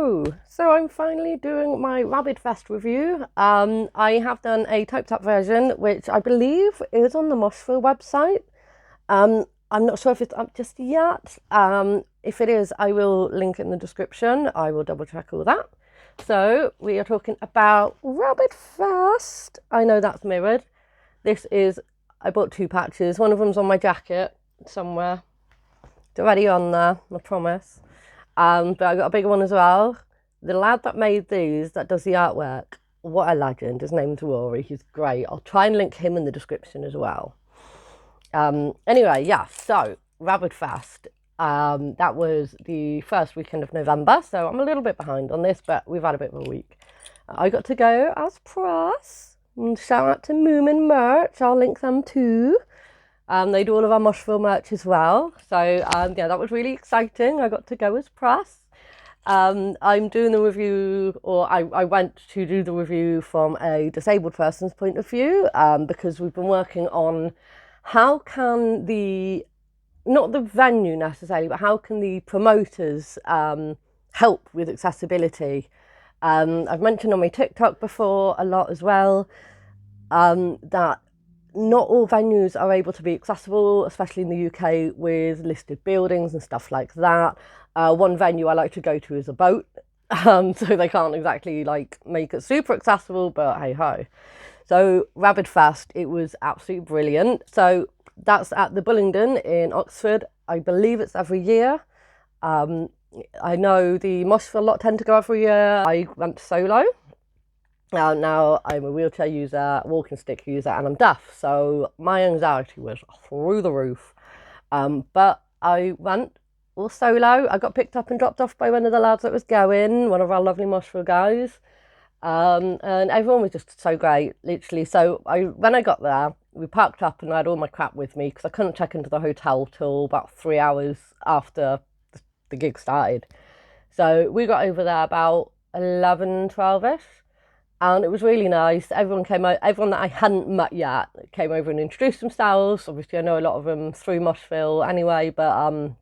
Hello! So I'm finally doing my Rabidfest review. I have done a typed up version, which I believe is on the Moshville website. I'm not sure if it's up just yet. If it is, I will link it in the description. I will double check all that. So we are talking about Rabidfest. I know that's mirrored. I bought 2 patches. One of them's on my jacket somewhere. It's already on there, I promise. But I got a bigger one as well. The lad that made these, that does the artwork, what a legend. His name's Rory. He's great. I'll try and link him in the description as well. Anyway, yeah, so Rabidfest. That was the first weekend of November, so I'm a little bit behind on this, but we've had a bit of a week. I got to go as press. And shout out to 𝗏𝗏 I'll link them too. They do all of our Moshville merch as well. So yeah, that was really exciting. I got to go as press. I'm doing the review, or I went to do the review from a disabled person's point of view, because we've been working on how can not the venue necessarily, but how can the promoters help with accessibility. I've mentioned on my TikTok before a lot as well, that not all venues are able to be accessible, especially in the UK with listed buildings and stuff like that. One venue I like to go to is a boat, so they can't exactly like make it super accessible, but hey ho. So Rabidfest, it was absolutely brilliant. So that's at the 𝗏𝗏𝗀𝗻 in Oxford. I believe it's every year. I know the Moshville lot tend to go every year. I went solo. Now I'm a wheelchair user, walking stick user, and I'm deaf, so my anxiety was through the roof. But I went all solo. I got picked up and dropped off by one of the lads that was going, one of our lovely Moshville guys. And everyone was just so great, literally. So when I got there, we parked up and I had all my crap with me because I couldn't check into the hotel till about 3 hours after the gig started. So we got over there about 11, 12ish. And it was really nice. Everyone that I hadn't met yet came over and introduced themselves. Obviously, I know a lot of them through Moshville anyway, but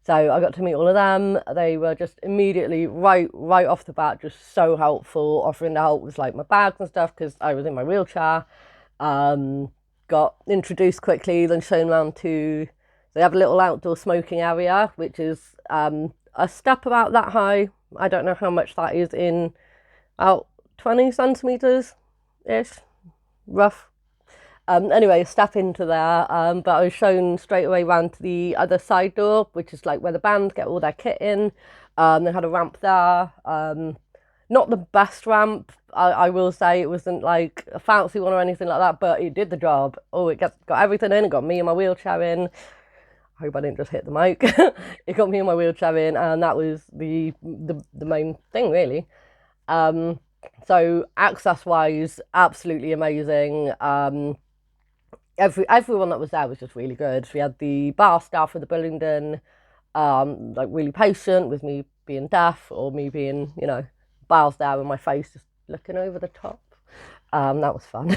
so I got to meet all of them. They were just immediately, right off the bat, just so helpful, offering to help with like my bags and stuff because I was in my wheelchair. Got introduced quickly, then shown around to. They have a little outdoor smoking area, which is a step about that high. I don't know how much that is in about 20 centimetres ish, rough. Anyway, step into there, but I was shown straight away round to the other side door, which is like where the band get all their kit in. They had a ramp there. Not the best ramp, I will say. It wasn't like a fancy one or anything like that, but it did the job. Oh, it got everything in. It got me and my wheelchair in. I hope I didn't just hit the mic. It got me and my wheelchair in, and that was the main thing, really. So access-wise, absolutely amazing. Everyone that was there was just really good. We had the bar staff of the 𝗏𝗏𝗀𝗻, like really patient with me being deaf or me being, bars there with my face just looking over the top. That was fun.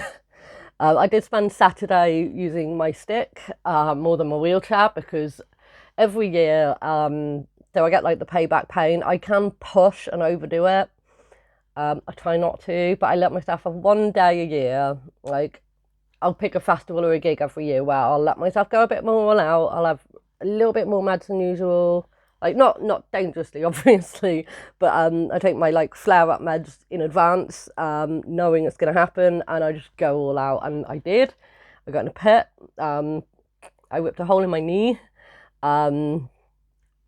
I did spend Saturday using my stick more than my wheelchair because every year, so I get like the payback pain. I can push and overdo it. I try not to, but I let myself have 1 day a year. Like, I'll pick a festival or a gig every year where I'll let myself go a bit more all out. I'll have a little bit more meds than usual. Like, not dangerously, obviously, but I take my, like, flare-up meds in advance, knowing it's going to happen, and I just go all out, and I did. I got in a pit. I ripped a hole in my knee. I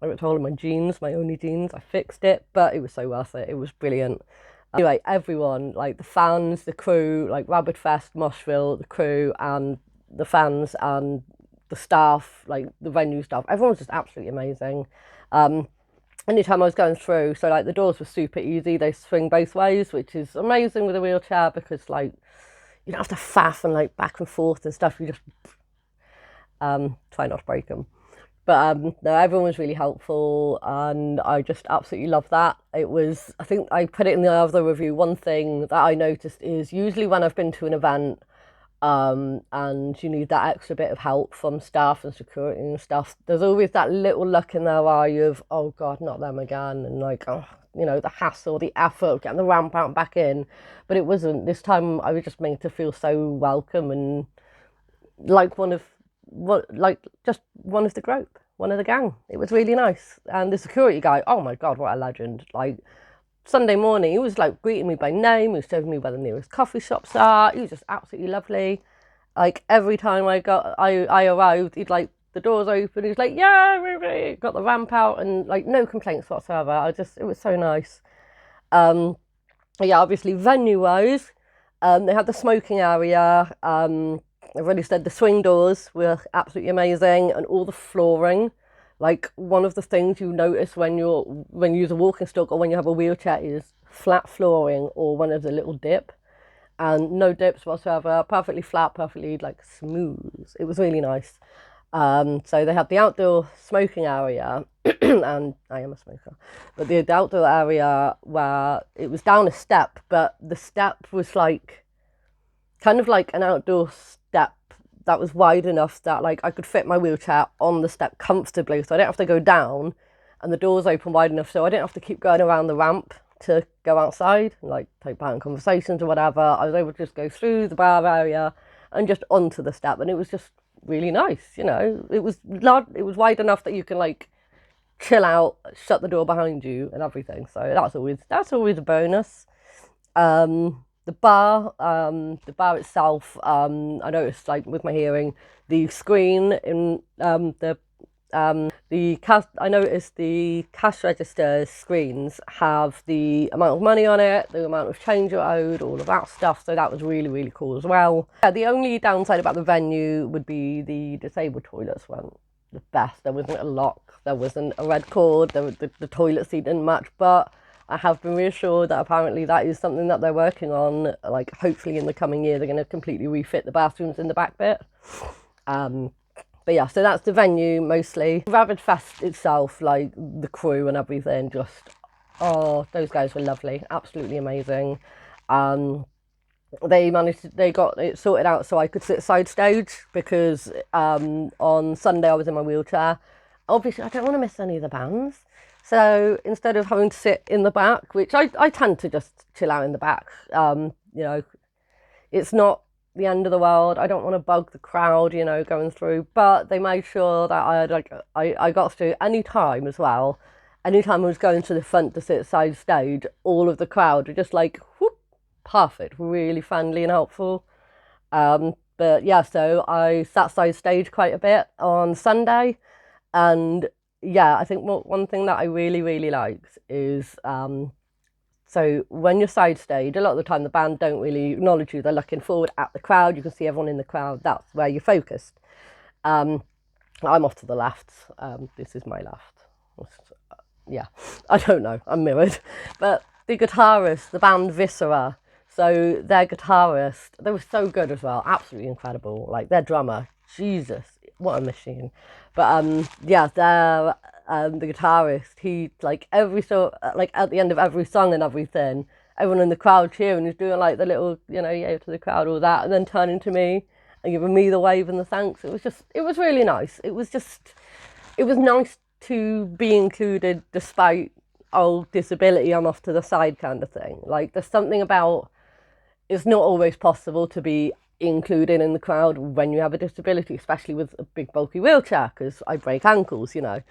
ripped a hole in my jeans, my only jeans. I fixed it, but it was so worth it. It was brilliant. Anyway, everyone, like the fans, the crew, like Rabidfest, Moshville, the crew, and the fans, and the staff, like the venue staff, everyone was just absolutely amazing. Anytime I was going through, so like the doors were super easy, they swing both ways, which is amazing with a wheelchair because like you don't have to faff and like back and forth and stuff. You just try not to break them. But no, everyone was really helpful, and I just absolutely love that. It was, I think I put it in the other review, one thing that I noticed is usually when I've been to an event, and you need that extra bit of help from staff and security and stuff, there's always that little look in their eye of, oh God, not them again, and like, oh, you know, the hassle, the effort of getting the ramp out and back in. But it wasn't. This time I was just made to feel so welcome and like just one of the group, one of the gang. It was really nice. And the security guy, oh my God, what a legend. Like, Sunday morning, he was like greeting me by name, he was showing me where the nearest coffee shops are. He was just absolutely lovely. Like, every time I arrived, he'd like, the doors open, he's like, yeah, got the ramp out, and like no complaints whatsoever. It was so nice. Yeah, obviously venue wise, they had the smoking area. I've already said the swing doors were absolutely amazing, and all the flooring. Like, one of the things you notice when you use a walking stick or when you have a wheelchair is flat flooring or one of the little dip, and no dips whatsoever, perfectly flat, perfectly like smooth. It was really nice. So they had the outdoor smoking area, and I am a smoker, but the outdoor area where it was down a step, but the step was like kind of like an outdoor step that was wide enough that like I could fit my wheelchair on the step comfortably, so I didn't have to go down, and the doors open wide enough so I didn't have to keep going around the ramp to go outside and like take part in conversations or whatever. I was able to just go through the bar area and just onto the step, and it was just really nice. You know, it was wide enough that you can like chill out, shut the door behind you and everything, so that's always a bonus. The bar itself, I noticed, like with my hearing, the screen in I noticed the cash register screens have the amount of money on it, the amount of change you're owed, all of that stuff, so that was really, really cool as well. Yeah, the only downside about the venue would be the disabled toilets weren't the best. There wasn't a lock, there wasn't a red cord, the toilet seat didn't match, but I have been reassured that apparently that is something that they're working on. Like, hopefully in the coming year they're going to completely refit the bathrooms in the back bit. But yeah, so that's the venue mostly. Rabidfest itself, like the crew and everything, just, oh, those guys were lovely, absolutely amazing. They got it sorted out so I could sit side stage, because on Sunday I was in my wheelchair. Obviously I don't want to miss any of the bands, so instead of having to sit in the back, which I tend to just chill out in the back, you know, it's not the end of the world. I don't want to bug the crowd, you know, going through, but they made sure that I got through any time as well. Anytime I was going to the front to sit side stage, all of the crowd were just like, whoop, perfect, really friendly and helpful. But yeah, so I sat side stage quite a bit on Sunday, and yeah, I think one thing that I really, really liked is so when you're side stage, a lot of the time the band don't really acknowledge you. They're looking forward at the crowd. You can see everyone in the crowd. That's where you're focused. I'm off to the left. This is my left. Yeah, I don't know. I'm mirrored. But the guitarist, the band 𝗕𝗏, so their guitarist, they were so good as well. Absolutely incredible. Like, their drummer, Jesus, what a machine. But yeah, the guitarist, he, like, like at the end of every song and everything, everyone in the crowd cheering, he's doing like the little, you know, yeah to the crowd, all that, and then turning to me and giving me the wave and the thanks. It was really nice. It was nice to be included despite old disability, I'm off to the side kind of thing. Like, there's something about, it's not always possible to be included in the crowd when you have a disability, especially with a big bulky wheelchair, because I break ankles, you know.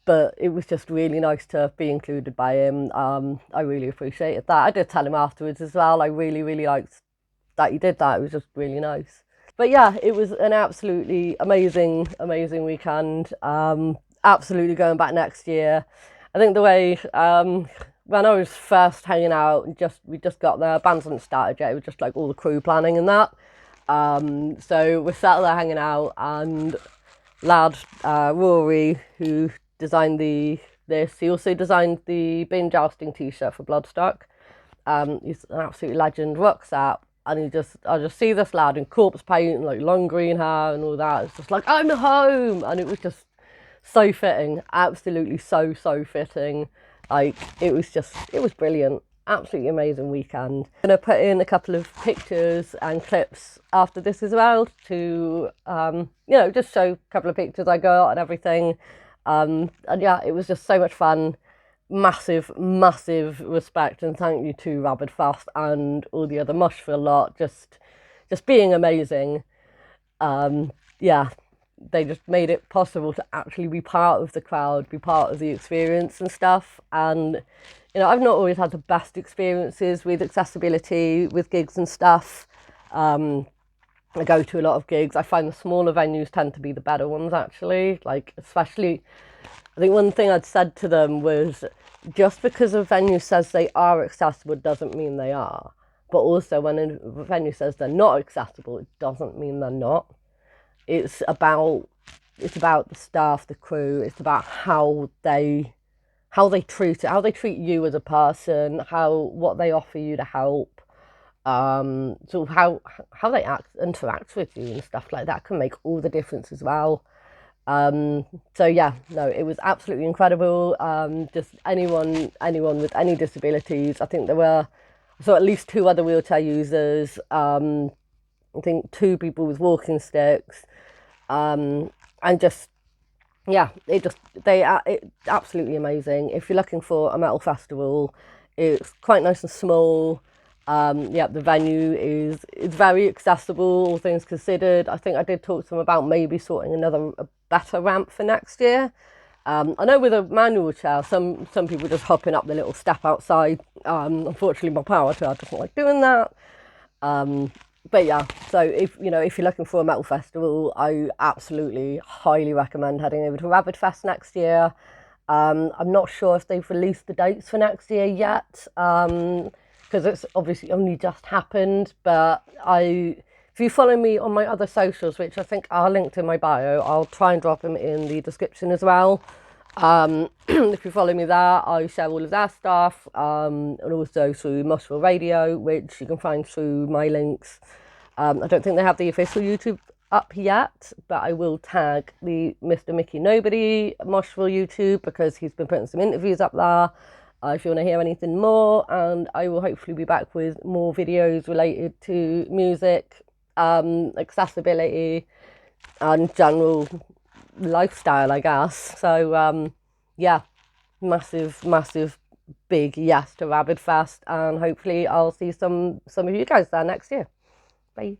But it was just really nice to be included by him. I really appreciated that. I did tell him afterwards as well. I really, really liked that he did that. It was just really nice. But yeah, it was an absolutely amazing, amazing weekend. Absolutely going back next year. I think the way, when I was first hanging out, we just got there, bands hadn't started yet, it was just like all the crew planning and that. So we're sat there hanging out, and lad, Rory, who designed this, he also designed the bin jousting t-shirt for Bloodstock. He's an absolute legend, rocks up, and I just see this lad in corpse paint and like long green hair and all that. It's just like, I'm home, and it was just so fitting, absolutely so fitting. Like, it was brilliant, absolutely amazing weekend. I'm going to put in a couple of pictures and clips after this as well to, you know, just show a couple of pictures I got and everything. And yeah, it was just so much fun. Massive respect and thank you to Rabidfest and all the other Moshville lot, just being amazing. Yeah, they just made it possible to actually be part of the crowd, be part of the experience and stuff. And you know, I've not always had the best experiences with accessibility with gigs and stuff. I go to a lot of gigs. I find the smaller venues tend to be the better ones, actually. Like, especially, I think one thing I'd said to them was, just because a venue says they are accessible doesn't mean they are. But also, when a venue says they're not accessible, it doesn't mean they're not. It's about the staff, the crew. It's about how they treat it, how they treat you as a person, what they offer you to help, sort of how they interact with you and stuff like that can make all the difference as well. So yeah, no, it was absolutely incredible. Just anyone with any disabilities. I think there were at least 2 other wheelchair users. I think 2 people with walking sticks, and just yeah, it's absolutely amazing. If you're looking for a metal festival, it's quite nice and small. Yeah, the venue is very accessible, all things considered. I think I did talk to them about maybe sorting a better ramp for next year. I know with a manual chair, some people just hopping up the little step outside. Unfortunately, my power chair doesn't like doing that. But yeah, so if you're looking for a metal festival, I absolutely highly recommend heading over to Rabidfest next year. I'm not sure if they've released the dates for next year yet, because it's obviously only just happened. But if you follow me on my other socials, which I think are linked in my bio, I'll try and drop them in the description as well. If you follow me there, I share all of their stuff, and also through MoshvilleRadio, which you can find through my links. I don't think they have the official YouTube up yet, but I will tag the 𝗏𝗏𝗍𝗏𝗏 Moshville YouTube, because he's been putting some interviews up there. If you want to hear anything more, and I will hopefully be back with more videos related to music, accessibility, and general lifestyle, I guess. So yeah, massive big yes to Rabidfest, and hopefully I'll see some of you guys there next year. Bye.